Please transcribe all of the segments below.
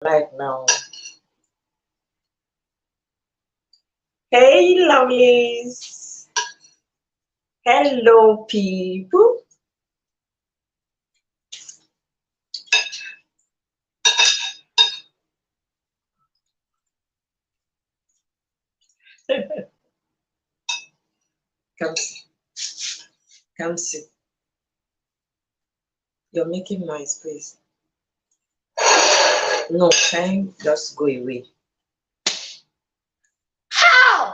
Live now. Hey, lovelies. Hello, people. Come sit. Come sit. You're making noise, please. No, time just go away. How?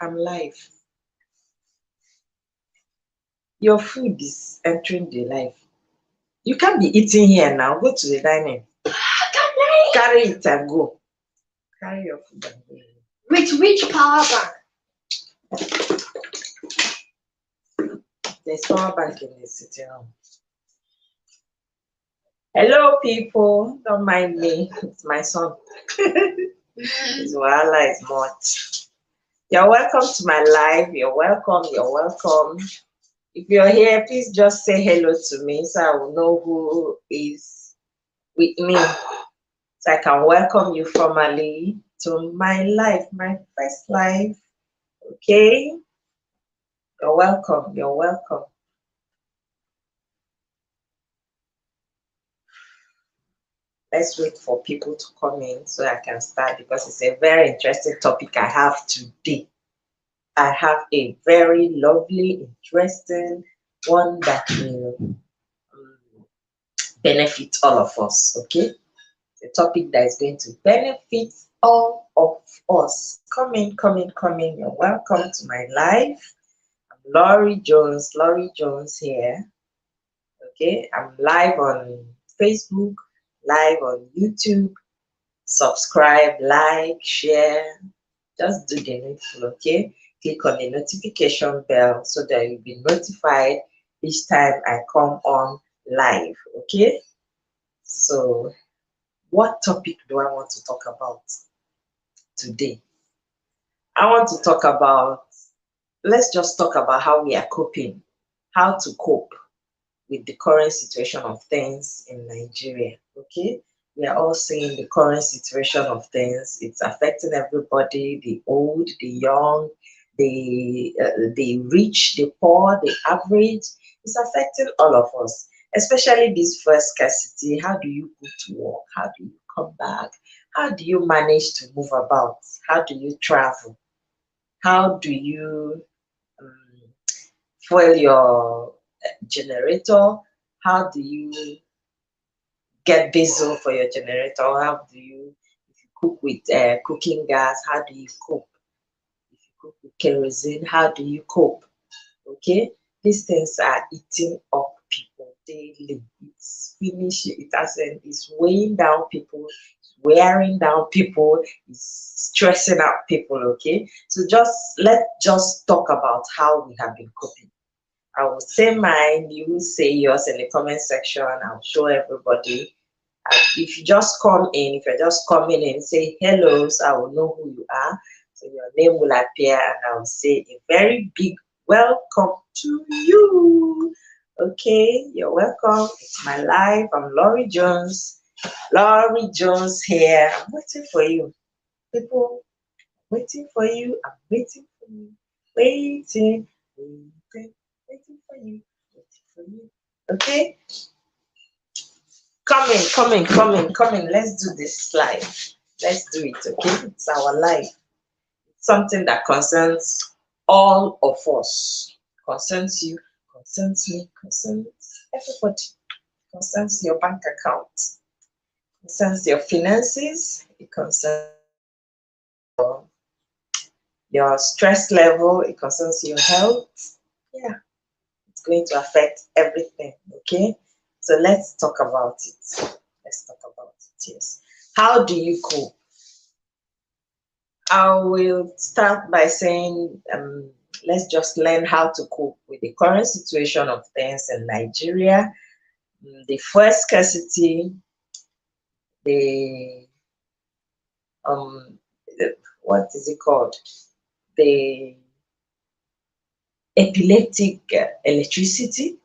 I'm live. Your food is entering the live. You can't be eating here now. Go to the dining. Carry it and go. Carry your food and go. With which power bank? There's power bank in the sitting room. Hello, people. Don't mind me. It's my son. His wahala is much. You're welcome to my live. You're welcome. You're welcome. If you're here, please just say hello to me so I will know who is with me. So I can welcome you formally to my live, my first live. Okay? You're welcome. You're welcome. Let's wait for people to come in so I can start because it's a very interesting topic I have today. I have a very lovely, interesting one that will benefit all of us, okay? It's a topic that is going to benefit all of us. Come in, come in, come in. You're welcome to my live. I'm Laurry Jones here, okay? I'm live on Facebook, live on YouTube. Subscribe, like, share. Just do the needful, okay? Click on the notification bell so that you'll be notified each time I come on live, okay? So, what topic do I want to talk about today? I want to talk about, let's just talk about how we are coping, how to cope with the current situation of things in Nigeria, okay? We are all seeing the current situation of things. It's affecting everybody, the old, the young, the rich, the poor, the average. It's affecting all of us, especially this first scarcity. How do you go to work? How do you come back? How do you manage to move about? How do you travel? How do you fuel your generator? How do you get diesel for your generator? How do you, if you cook with cooking gas, how do you cope? If you cook with kerosene, how do you cope? Okay, these things are eating up people daily. It's finishing, it's weighing down people, it's wearing down people, it's stressing out people. Okay, so let's just talk about how we have been coping. I will say mine, you will say yours in the comment section. I'll show everybody. If you just come in, if you're just coming in, say hello, so I will know who you are. So your name will appear, and I will say a very big welcome to you. Okay, you're welcome. It's my life. I'm Laurry Jones. Laurry Jones here. I'm waiting for you. People, waiting for you. I'm waiting for you. Waiting, waiting for you. Waiting for you. Okay? Come in, come in, come in, come in. Let's do this live. Let's do it, okay? It's our life. It's something that concerns all of us. Concerns you, concerns me, concerns everybody. Concerns your bank account. Concerns your finances. It concerns your stress level. It concerns your health. Yeah, it's going to affect everything, okay? So let's talk about it. Let's talk about it, yes. How do you cope? I will start by saying, let's just learn how to cope with the current situation of things in Nigeria. The first scarcity, the what is it called? The epileptic electricity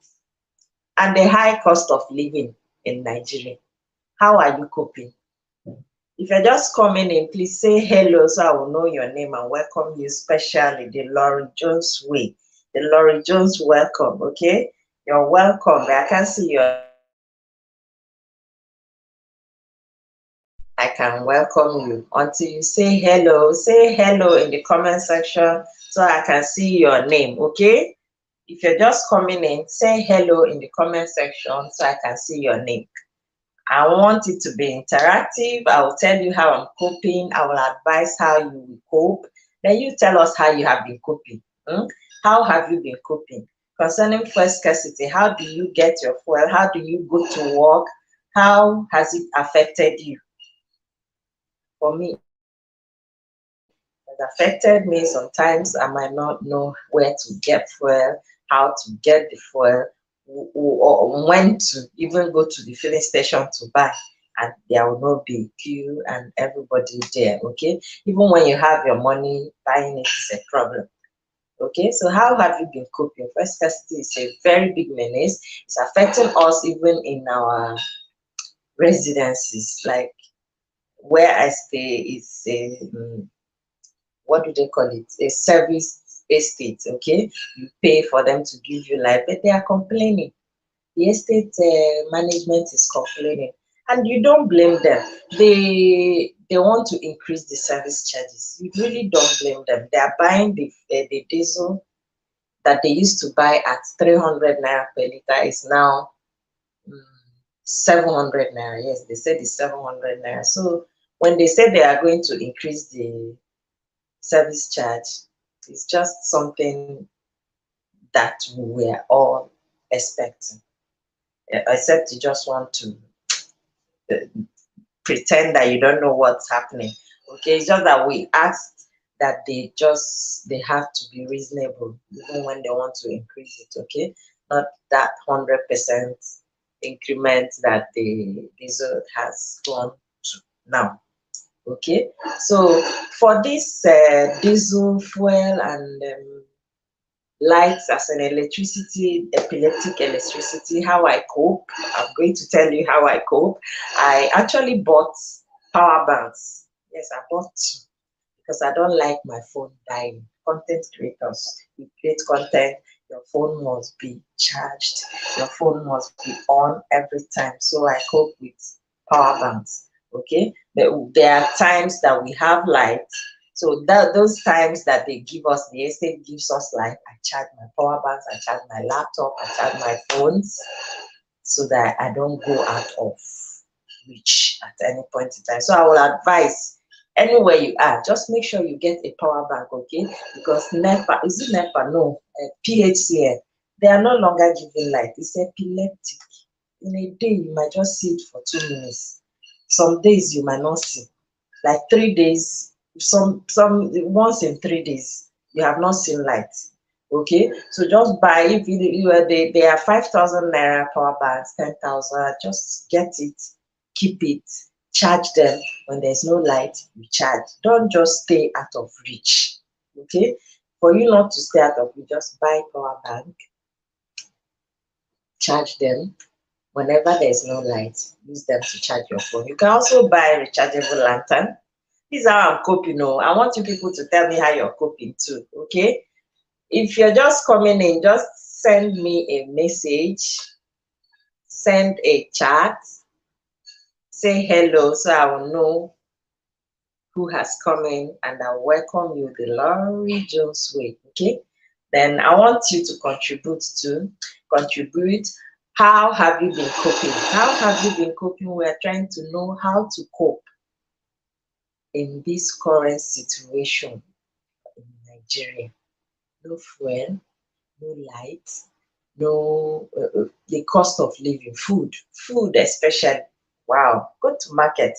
and the high cost of living in Nigeria. How are you coping? If you're just coming in, please say hello so I will know your name and welcome you specially the Laurry Jones way. The Laurry Jones welcome, okay? You're welcome. I can see your name. I can welcome you until you say hello. Say hello in the comment section so I can see your name, okay? If you're just coming in, say hello in the comment section so I can see your name. I want it to be interactive. I will tell you how I'm coping. I will advise how you will cope. Then you tell us how you have been coping. How have you been coping? Concerning fuel scarcity, how do you get your fuel? How do you go to work? How has it affected you? For me, it affected me. Sometimes I might not know where to get fuel, how to get the fuel, or when to even go to the filling station to buy, and there will not be queue and everybody there. Okay, even when you have your money, buying it is a problem. Okay, so how have you been coping? First, scarcity is a very big menace. It's affecting us even in our residences, like where I stay. It's a what do they call it? A service estate. Okay, you pay for them to give you life, but they are complaining. The estate management is complaining, and you don't blame them. They want to increase the service charges. You really don't blame them. They are buying the diesel that they used to buy at 300 naira per liter is now 700 naira. Yes, they said it's 700 naira. So when they say they are going to increase the service charge, it's just something that we were all expecting, except you just want to uh, pretend that you don't know what's happening. Okay, it's just that we asked that they have to be reasonable even when they want to increase it. Okay, not that 100% increment that the diesel has gone to now. Okay, so for this diesel fuel and lights as an electricity, epileptic electricity, how I cope. I'm going to tell you how I cope. I actually bought power banks. Yes, I bought two because I don't like my phone dying. Content creators, you create content, your phone must be charged, your phone must be on every time. So I cope with power banks. Okay, there are times that we have light, so that those times that they give us, the estate gives us light, I charge my power banks, I charge my laptop, I charge my phones so that I don't go out of reach at any point in time. So I will advise anywhere you are, just make sure you get a power bank, okay? Because NEPA, is it NEPA? No, PHCN, they are no longer giving light. It's epileptic. In a day, you might just see it for 2 minutes. Some days you might not see. Like 3 days, some once in 3 days, you have not seen light. Okay, so just buy if you are they are 5,000 naira power banks, 10,000. Just get it, keep it, charge them. When there's no light, you charge. Don't just stay out of reach. Okay, for you not to stay out of reach, just buy power bank, charge them. Whenever there's no light, use them to charge your phone. You can also buy rechargeable lantern. This is how I'm coping. Oh, I want you people to tell me how you're coping too. Okay, if you're just coming in, just send me a message, send a chat, say hello so I will know who has come in, and I welcome you the Laurry Jones way. Okay, then I want you to contribute. How have you been coping? How have you been coping? We're trying to know how to cope in this current situation in Nigeria. No fuel, no light, no the cost of living, food especially. Wow, go to market.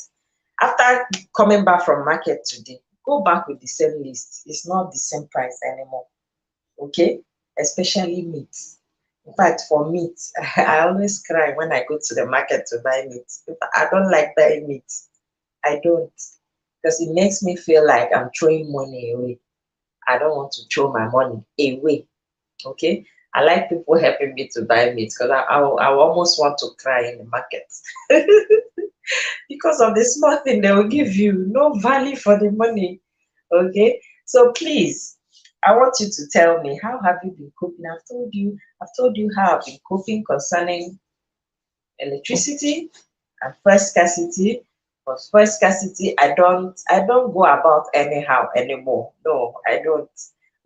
After coming back from market today, go back with the same list. It's not the same price anymore. Okay, especially meat. In fact, for meat, I always cry when I go to the market to buy meat. I don't like buying meat. I don't, because it makes me feel like I'm throwing money away. I don't want to throw my money away. Okay, I like people helping me to buy meat because I almost want to cry in the market. because of the small thing they will give you, no value for the money. Okay, so please, I want you to tell me, how have you been coping? I've told you how I've been coping concerning electricity and first scarcity. For first scarcity, I don't go about anyhow anymore. No, I don't.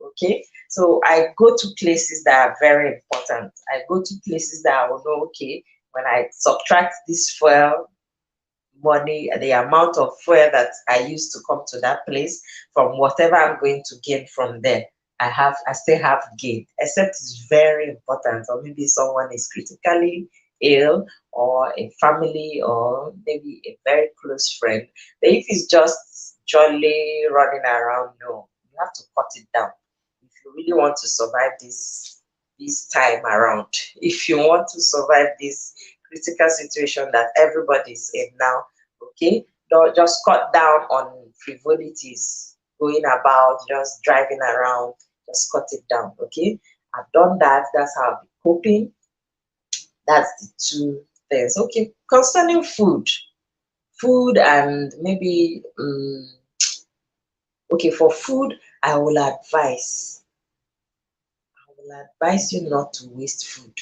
Okay, so I go to places that are very important. I go to places that I will know, okay, when I subtract this fuel money, the amount of fuel that I used to come to that place, from whatever I'm going to gain from there, I still have gain, except it's very important, or maybe someone is critically ill, or a family, or maybe a very close friend. But if it's just jolly running around, no, you have to cut it down if you really want to survive this time around. If you want to survive this critical situation that everybody's in now, okay, don't just cut down on frivolities, going about, just driving around, just cut it down, okay. I've done that. That's how I've been coping. That's the two things. Okay, concerning food and maybe okay, for food, I will advise you not to waste food.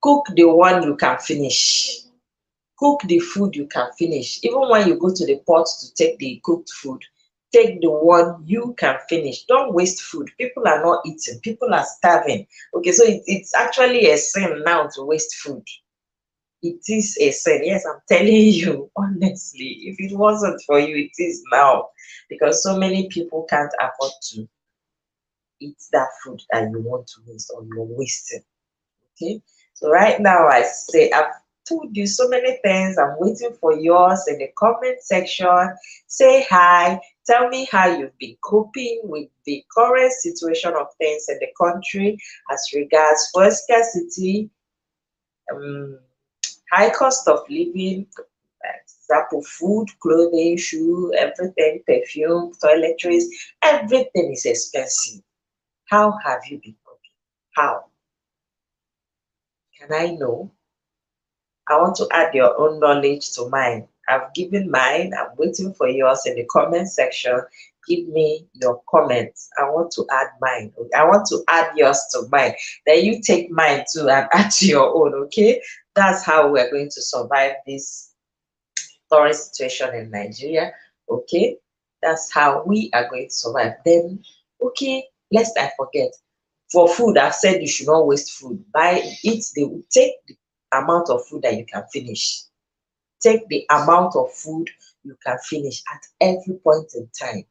Cook the one you can finish. Cook the food you can finish. Even when you go to the pot to take the cooked food, take the one you can finish. Don't waste food. People are not eating, people are starving. Okay, so it's actually a sin now to waste food. It is a sin. Yes, I'm telling you honestly. If it wasn't for you, it is now. Because so many people can't afford to eat that food that you want to waste, or you're wasting. Okay, so right now I say I've told you so many things. I'm waiting for yours in the comment section. Say hi. Tell me how you've been coping with the current situation of things in the country as regards fuel scarcity, um, high cost of living, example, food, clothing, shoe, everything, perfume, toiletries, everything is expensive. How have you been coping? How? Can I know? I want to add your own knowledge to mine. I've given mine. I'm waiting for yours in the comment section. Give me your comments. I want to add mine. I want to add yours to mine. Then you take mine too and add to your own. Okay, that's how we're going to survive this current situation in Nigeria. Okay, that's how we are going to survive. Then, okay, lest I forget. For food, I've said you should not waste food. Take the amount of food that you can finish. Take the amount of food you can finish at every point in time.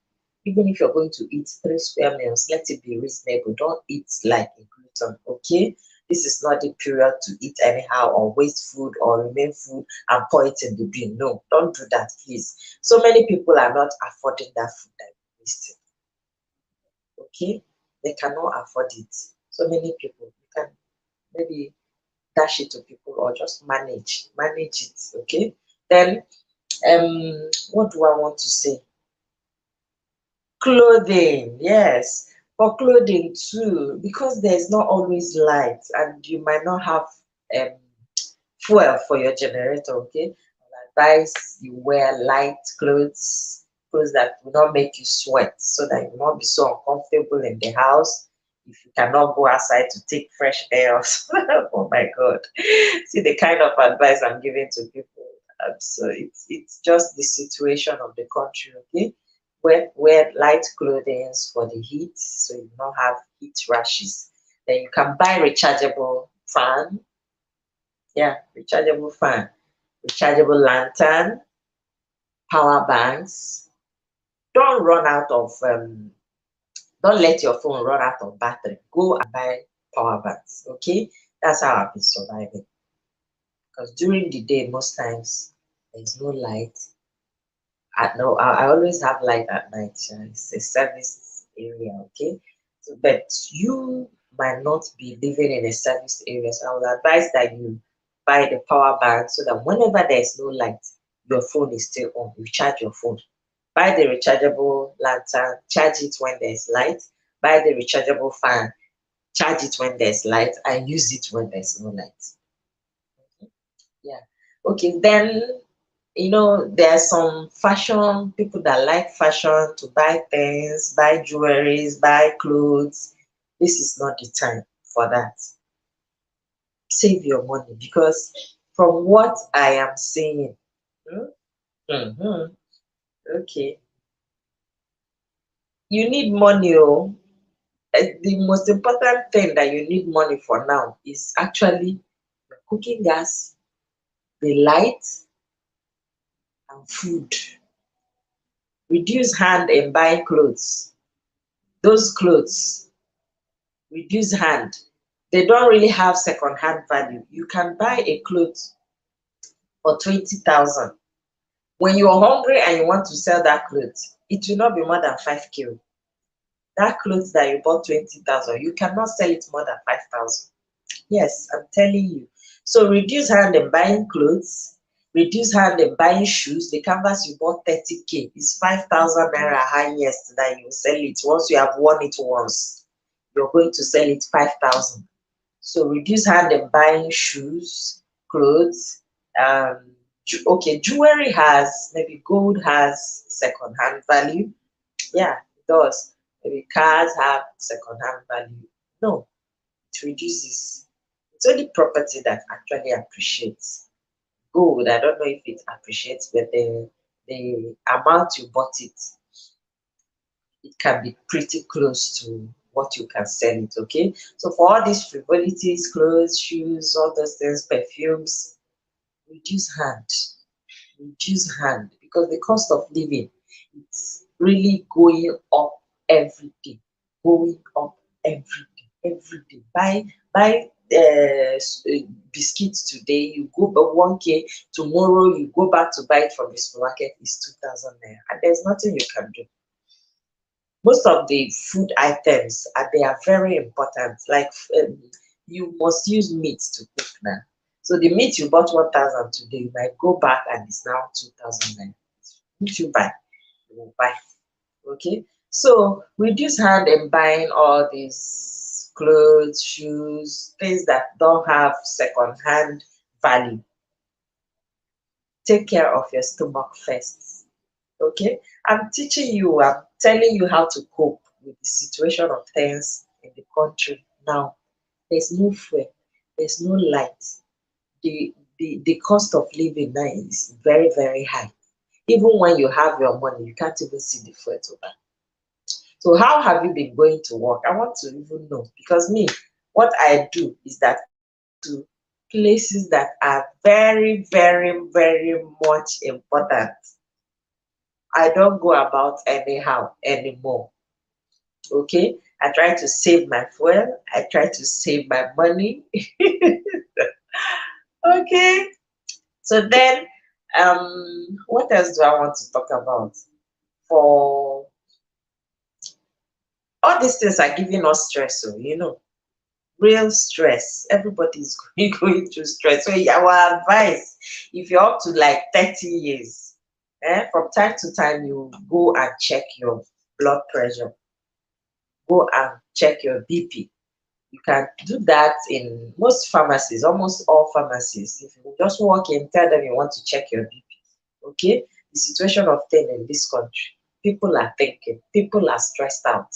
Even if you're going to eat 3 square meals, let it be reasonable. Don't eat like a glutton, okay? This is not the period to eat anyhow, or waste food, or remain food and pour it in the bin. No, don't do that, please. So many people are not affording that food that you're wasting, okay? They cannot afford it. So many people, you can maybe dash it to people, or just manage it, okay. Then what do I want to say? Clothing, yes, for clothing too, because there's not always light, and you might not have um fuel for your generator, okay. I'll advise you wear light clothes that will not make you sweat, so that you will not be so uncomfortable in the house if you cannot go outside to take fresh air. Oh my god, see the kind of advice I'm giving to people. So it's just the situation of the country, okay. Wear light clothing for the heat, so you don't have heat rashes. Then you can buy rechargeable fan. Yeah, rechargeable fan, rechargeable lantern, power banks. Don't run out of don't let your phone run out of battery. Go and buy power banks. Okay, that's how I've been surviving. Because during the day, most times there's no light. I always have light at night. It's a service area, okay. So, but you might not be living in a service area, so I would advise that you buy the power bank, so that whenever there's no light, your phone is still on. You charge your phone. Buy the rechargeable lantern, charge it when there's light. Buy the rechargeable fan, charge it when there's light, and use it when there's no light. Yeah. Okay, then There are some fashion people that like fashion to buy things, buy jewelries, buy clothes. This is not the time for that. Save your money because from what I am seeing, mhm, okay, you need money. Oh, the most important thing that you need money for now is actually your cooking gas, the light, and food. Reduce hand in buying clothes. Those clothes, reduce hand. They don't really have second hand value. You can buy a cloth for 20,000. When you're hungry and you want to sell that cloth, it will not be more than 5K. That clothes that you bought 20,000, you cannot sell it more than 5,000. Yes, I'm telling you. So reduce hand in buying clothes, reduce hand in buying shoes. The canvas you bought 30K is 5,000 naira highest that you sell it. Once you have worn it once, you're going to sell it 5,000. So reduce hand in buying shoes, clothes. Okay, jewelry has, maybe gold has second hand value. Yeah, it does. Maybe cars have second hand value. No, it reduces. It's only property that actually appreciates. Gold, I don't know if it appreciates, but the amount you bought it, it can be pretty close to what you can sell it. Okay, so for all these frivolities, clothes, shoes, all those things, perfumes, reduce hand, reduce hand, because the cost of living, it's really going up every day, going up every day. Buy biscuits today, you go by 1K, tomorrow you go back to buy it from the supermarket, is 2,000 naira, and there's nothing you can do. Most of the food items they are very important. Like you must use meat to cook now. So the meat you bought 1,000 today, you might go back and it's now 2,000 naira. If you buy, you will buy. Okay. So reduce hand in buying all these clothes, shoes, things that don't have second hand value. Take care of your stomach first. Okay, I'm teaching you, I'm telling you how to cope with the situation of things in the country now. There's no fuel, there's no light. The cost of living now is very high. Even when you have your money, you can't even see the fuel to buy. So how have you been going to work? I want to even know, because me, what I do is that to places that are very much important. I don't go about anyhow anymore. Okay, I try to save my fuel, I try to save my money. Okay, so then what else do I want to talk about? For all these things are giving us stress, so real stress. Everybody's going through stress. So our advice, if you're up to like 30 years, from time to time you go and check your blood pressure, go and check your BP. You can do that in most pharmacies, almost all pharmacies. If you just walk in, tell them you want to check your BP. Okay? The situation of things in this country, people are thinking, people are stressed out.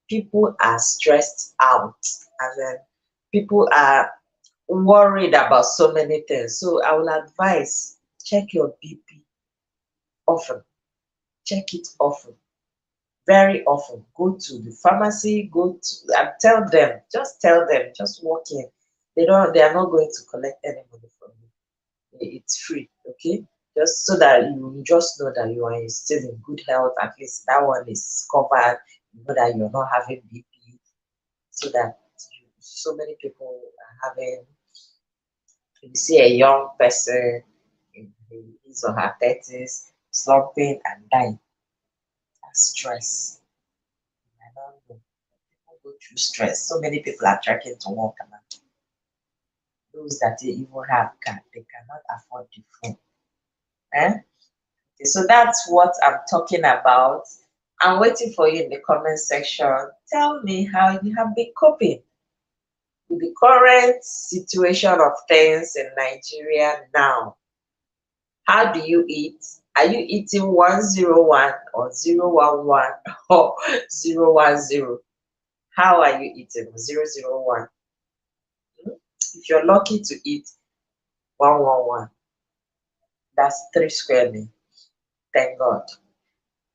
People are stressed out. And then people are worried about so many things. So I will advise check your BP often. Check it often. Very often. Go to the pharmacy, go to and tell them, just walk in. They are not going to collect any money from you. It's free, okay? Just so that you just know that you are still in good health, at least that one is covered, you know that you're not having BP, so that so many people are having, you see a young person in his or her 30s slumping and dying. That's stress. I don't know. People go through stress. So many people are trying to work, and those that they even have they cannot afford the phone. Eh? Okay, so that's what I'm talking about. I'm waiting for you in the comment section. Tell me how you have been coping with the current situation of things in Nigeria now. How do you eat? Are you eating 101 or 011 or 010? How are you eating? 001. If you're lucky to eat 111, that's 3 square meals. Thank God.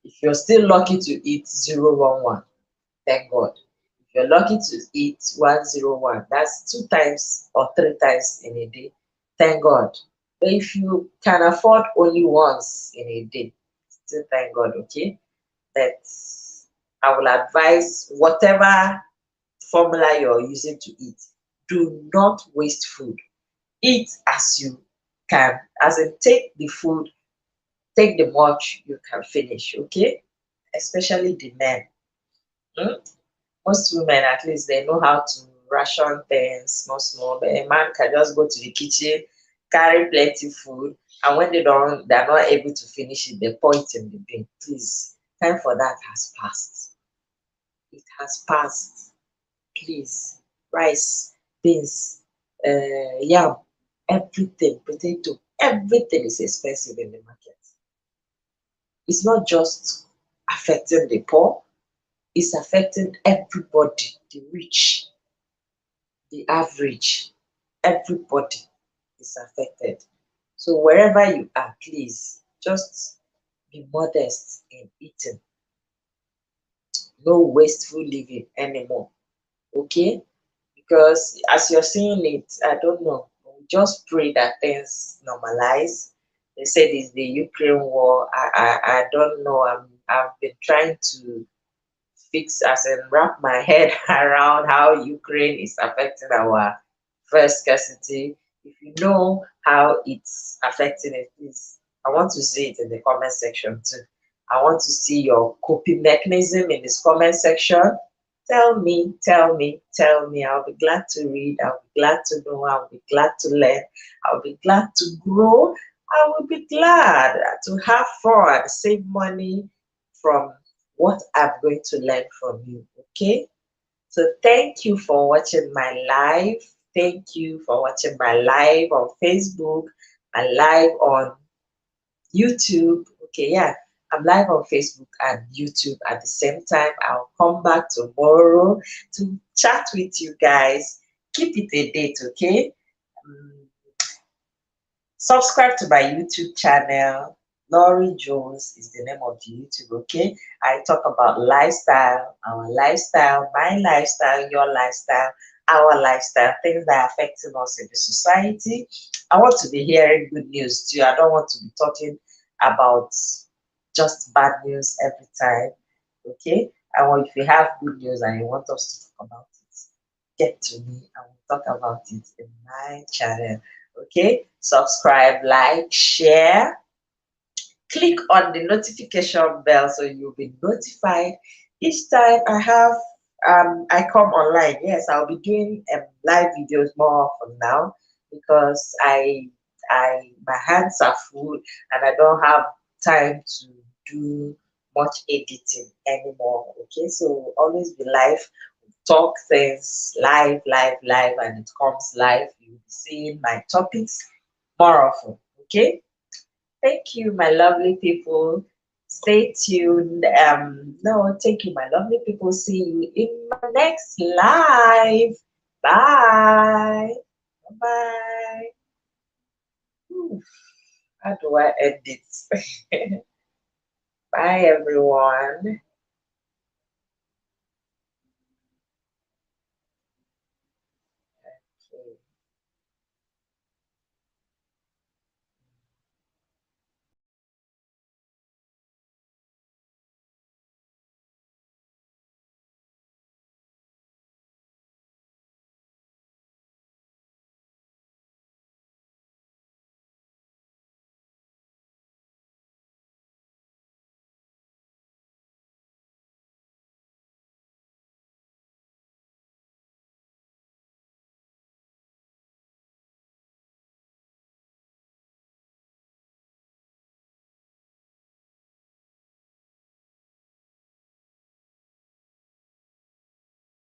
If you're still lucky to eat 011, thank God. If you're lucky to eat 101, that's 2 times or 3 times in a day. Thank God. But if you can afford only once in a day, still thank God, okay? That I will advise whatever formula you're using to eat, do not waste food. Eat as you can, as in take the food, take the much you can finish, okay? Especially the men. Hmm? Most women, at least, they know how to ration things small, small. But a man can just go to the kitchen, carry plenty food, and when they're not able to finish it, they pour it in the bin. Please, time for that has passed. It has passed. Please, rice, beans, yam, everything, potato, everything is expensive in the market. It's not just affecting the poor, it's affecting everybody, the rich, the average, everybody is affected. So wherever you are, please just be modest in eating. No wasteful living anymore. Okay? Because as you're seeing it, I don't know. We just pray that things normalize. They said it's the Ukraine war. I don't know. I've been trying to fix as in wrap my head around how Ukraine is affecting our first scarcity. If you know how it's affecting it, please, I want to see it in the comment section too. I want to see your coping mechanism in this comment section. Tell me, tell me, tell me. I'll be glad to read. I'll be glad to know. I'll be glad to learn. I'll be glad to grow. I will be glad to have fun, save money from what I'm going to learn from you. Okay? So thank you for watching my live. Thank you for watching my live on Facebook, my live on YouTube. Okay, yeah, I'm live on Facebook and YouTube at the same time. I'll come back tomorrow to chat with you guys. Keep it a date, okay? Um, Subscribe to my YouTube channel. Laurry Jones is the name of the YouTube, okay? I talk about lifestyle, our lifestyle, my lifestyle, your lifestyle, our lifestyle, things that are affecting us in the society. I want to be hearing good news too. I don't want to be talking about just bad news every time, okay? I want, if you have good news and you want us to talk about it, get to me and we'll talk about it in my channel. Okay, subscribe, like, share, click on the notification bell so you'll be notified each time I come online. Yes, I'll be doing live videos more often now because I my hands are full and I don't have time to do much editing anymore. Okay, so always be live, talk things live, live, live, and it comes live. You'll be seeing my topics more often. Okay. Thank you, my lovely people. Stay tuned. No, thank you, my lovely people. See you in my next live. Bye. Bye. How do I edit? Bye, everyone.